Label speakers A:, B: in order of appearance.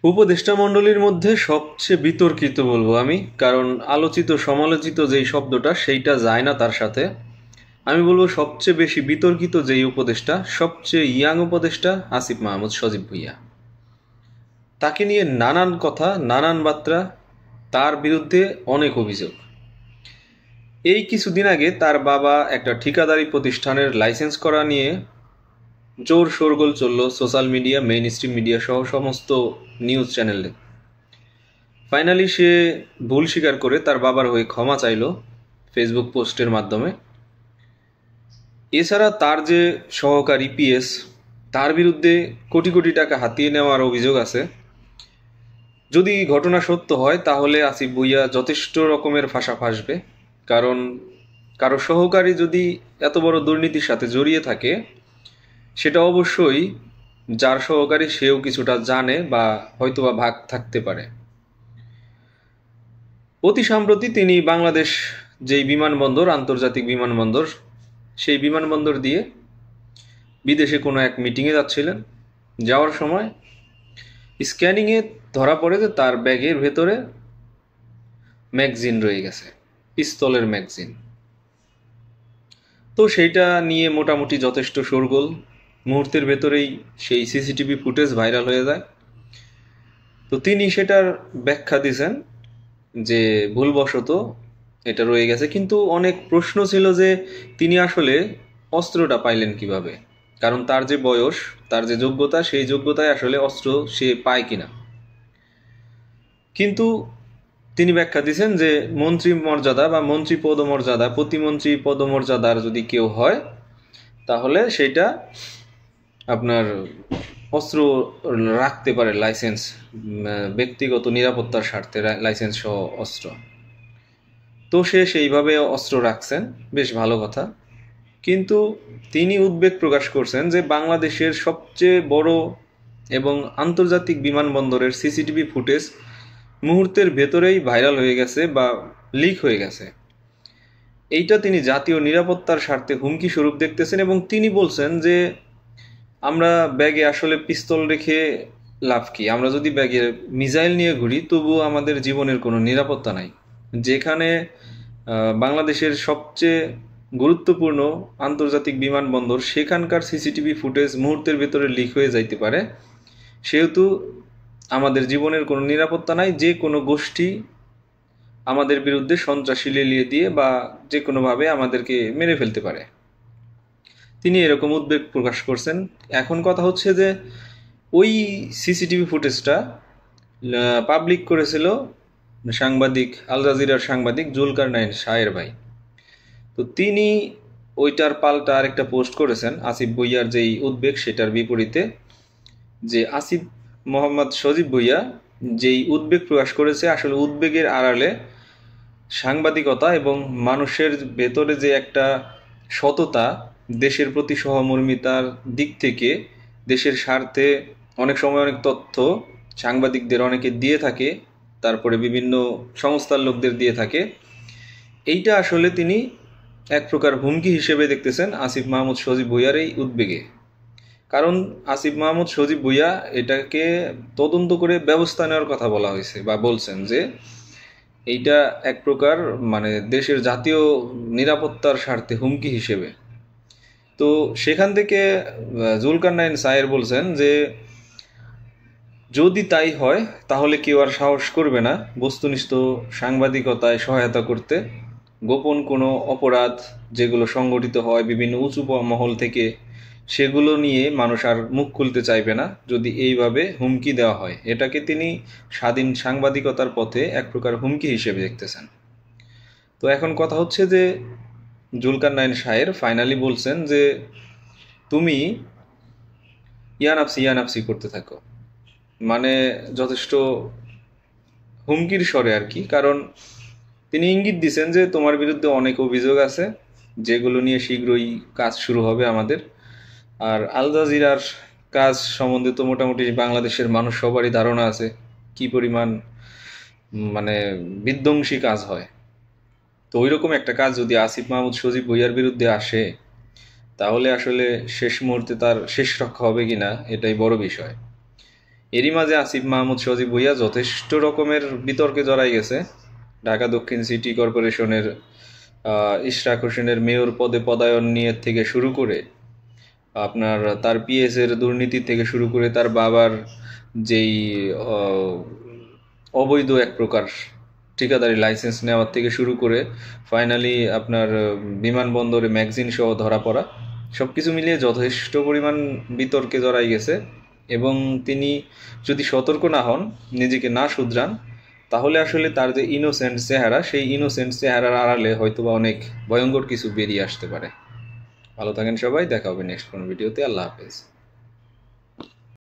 A: উপদেষ্টা মণ্ডলীর মধ্যে সবচেয়ে বিতর্কিত বলবো আমি, কারণ আলোচিত সমালোচিত যেই শব্দটা সেইটা যায় না তার সাথে। আমি বলবো সবচেয়ে বেশি বিতর্কিত যেই উপদেষ্টা, সবচেয়ে ইয়াং উপদেষ্টা, আসিফ মাহমুদ সজীব ভুঁইয়া। তাকে নিয়ে নানান কথা, নানান বার্তা, তার বিরুদ্ধে অনেক অভিযোগ। এই কিছুদিন আগে তার বাবা একটা ঠিকাদারি প্রতিষ্ঠানের লাইসেন্স করা নিয়ে জোর শোরগোল চলল social media, main stream media সহ সমস্ত নিউজ চ্যানেলে। ফাইনালি সে ভুল স্বীকার করে তার বাবার হয়ে ক্ষমা চাইল ফেসবুক পোস্টের মাধ্যমে। এছাড়া তার যে সহকারী পিএস, তার বিরুদ্ধে কোটি কোটি টাকা হাতিয়ে নেওয়ার অভিযোগ আছে। যদি ঘটনা সত্য হয় তাহলে আসিফ ভুঁইয়া যথেষ্ট রকমের ফাঁসা ফাঁসবে, কারণ কারো সহকারী যদি এত বড় দুর্নীতির সাথে জড়িয়ে থাকে, সেটা অবশ্যই যার সহকারী সেও কিছুটা জানে বা হয়তোবা ভাগ থাকতে পারে। অতি সম্প্রতি তিনি বাংলাদেশ যেই বিমানবন্দর, আন্তর্জাতিক বিমানবন্দর, সেই বিমানবন্দর দিয়ে বিদেশে কোনো এক মিটিংয়ে যাচ্ছিলেন। যাওয়ার সময় স্ক্যানিংয়ে ধরা পড়ে যে তার ব্যাগের ভেতরে ম্যাগজিন রয়ে গেছে, পিস্তলের ম্যাগজিন। তো সেইটা নিয়ে মোটামুটি যথেষ্ট শোরগোল। মুহূর্তের ভেতরেই সেই সিসিটিভি ফুটেজ ভাইরাল হয়ে যায়। তো তিনি সেটার ব্যাখ্যা দিয়েছেন যে ভুলবশত এটা রয়ে গেছে, কিন্তু অনেক প্রশ্ন ছিল যে তিনি আসলে অস্ত্রটা পাইলেন কিভাবে, কারণ তার যে বয়স, তার যে যোগ্যতা, সেই যোগ্যতায় আসলে অস্ত্র সে পায় কিনা। কিন্তু তিনি ব্যাখ্যা দিয়েছেন যে মন্ত্রী মর্যাদা বা মন্ত্রী পদমর্যাদা, প্রতিমন্ত্রী পদমর্যাদার যদি কেউ হয় তাহলে সেটা আপনার অস্ত্র রাখতে পারে, লাইসেন্স, ব্যক্তিগত নিরাপত্তার স্বার্থে লাইসেন্স সহ অস্ত্র। তো সে সেইভাবে অস্ত্র রাখছেন, বেশ ভালো কথা। কিন্তু তিনি উদ্বেগ প্রকাশ করছেন যে বাংলাদেশের সবচেয়ে বড় এবং আন্তর্জাতিক বিমানবন্দরের সিসিটিভি ফুটেজ মুহূর্তের ভেতরেই ভাইরাল হয়ে গেছে বা লিক হয়ে গেছে। এইটা তিনি জাতীয় নিরাপত্তার স্বার্থে হুমকি স্বরূপ দেখতেছেন, এবং তিনি বলছেন যে আমরা ব্যাগে আসলে পিস্তল রেখে লাভ কি, আমরা যদি ব্যাগে মিসাইল নিয়ে ঘুরি তবুও আমাদের জীবনের কোনো নিরাপত্তা নাই। যেখানে বাংলাদেশের সবচেয়ে গুরুত্বপূর্ণ আন্তর্জাতিক বিমানবন্দর, সেখানকার সিসিটিভি ফুটেজ মুহূর্তের ভেতরে লিক হয়ে যাইতে পারে, সেহেতু আমাদের জীবনের কোনো নিরাপত্তা নাই। যে কোনো গোষ্ঠী আমাদের বিরুদ্ধে সন্ত্রাসী লেলিয়ে দিয়ে বা যে কোনোভাবে আমাদেরকে মেরে ফেলতে পারে। তিনি এরকম উদ্বেগ প্রকাশ করছেন। এখন কথা হচ্ছে যে ওই সিসিটিভি ফুটেজটা পাবলিক করেছিল সাংবাদিক, আল জাজিরার সাংবাদিক জুলকারনাইন শাহের ভাই। তো তিনি ওইটার পাল্টা আরেকটা পোস্ট করেছেন আসিফ ভুঁইয়ার যেই উদ্বেগ সেটার বিপরীতে, যে আসিফ মোহাম্মদ সজীব ভুঁইয়া যেই উদ্বেগ প্রকাশ করেছে, আসলে উদ্বেগের আড়ালে সাংবাদিকতা এবং মানুষের ভেতরে যে একটা সততা, দেশের প্রতি সহমর্মিতার দিক থেকে দেশের স্বার্থে অনেক সময় অনেক তথ্য সাংবাদিকদের অনেকে দিয়ে থাকে, তারপরে বিভিন্ন সংস্থার লোকদের দিয়ে থাকে। এইটা আসলে তিনি এক প্রকার হুমকি হিসেবে দেখতেছেন আসিফ মাহমুদ সজীব ভুঁইয়ার এই উদ্বেগে। কারণ আসিফ মাহমুদ সজীব ভুঁইয়া এটাকে তদন্ত করে ব্যবস্থা নেওয়ার কথা বলা হয়েছে, বা বলছেন যে এইটা এক প্রকার মানে দেশের জাতীয় নিরাপত্তার স্বার্থে হুমকি হিসেবে। তো সেখান থেকে জুলকারনাইন সায়ের বলছেন যে যদি তাই হয় তাহলে কেউ আর সাহস করবে না বস্তুনিষ্ঠ সাংবাদিকতায় সহায়তা করতে। গোপন কোনো অপরাধ যেগুলো সংগঠিত হয় বিভিন্ন উঁচু মহল থেকে, সেগুলো নিয়ে মানুষ আর মুখ খুলতে চাইবে না যদি এইভাবে হুমকি দেওয়া হয়। এটাকে তিনি স্বাধীন সাংবাদিকতার পথে এক প্রকার হুমকি হিসেবে দেখতেছেন। তো এখন কথা হচ্ছে যে জুলকারনাইন শাহের ফাইনালি বলছেন যে তুমি ইয়ানাফসি ইয়ানাফসি করতে থাকো, মানে যথেষ্ট হুমকির স্বরে আর কি। কারণ তিনি ইঙ্গিত দিছেন যে তোমার বিরুদ্ধে অনেক অভিযোগ আছে, যেগুলো নিয়ে শীঘ্রই কাজ শুরু হবে আমাদের। আর আল জাজিরার কাজ সম্বন্ধে তো মোটামুটি বাংলাদেশের মানুষ সবারই ধারণা আছে কি পরিমাণ মানে বিধ্বংসী কাজ হয়। তো ওইরকম একটা কাজ যদি আসিফ মাহমুদ সজীব ভুঁইয়ার বিরুদ্ধে আসে, তাহলে আসলে শেষ মুহূর্তে তার শেষ রক্ষা হবে কিনা এটাই বড় বিষয়। এরই মাঝে আসিফ মাহমুদ সজীব ভুঁইয়া যথেষ্ট রকমের বিতর্কে জড়াই গেছে। ঢাকা দক্ষিণ সিটি কর্পোরেশনের ইশরাক হোসেনের মেয়র পদে পদায়ন নিয়ে থেকে শুরু করে আপনার তার পিএস এর দুর্নীতি থেকে শুরু করে তার বাবার যেই অবৈধ এক প্রকার ঠিকাদারি লাইসেন্স নেওয়ার থেকে শুরু করে ফাইনালি আপনার বিমানবন্দরে ম্যাগজিন সহ ধরা পড়া, সব কিছু মিলিয়ে যথেষ্ট পরিমাণ বিতর্কে জড়াই গেছে। এবং তিনি যদি সতর্ক না হন, নিজেকে না শুধরান, তাহলে আসলে তার যে ইনোসেন্ট চেহারা, সেই ইনোসেন্ট চেহারার আড়ালে হয়তোবা অনেক ভয়ঙ্কর কিছু বেরিয়ে আসতে পারে। ভালো থাকেন সবাই, দেখা হবে নেক্সট কোনো ভিডিওতে। আল্লাহ হাফেজ।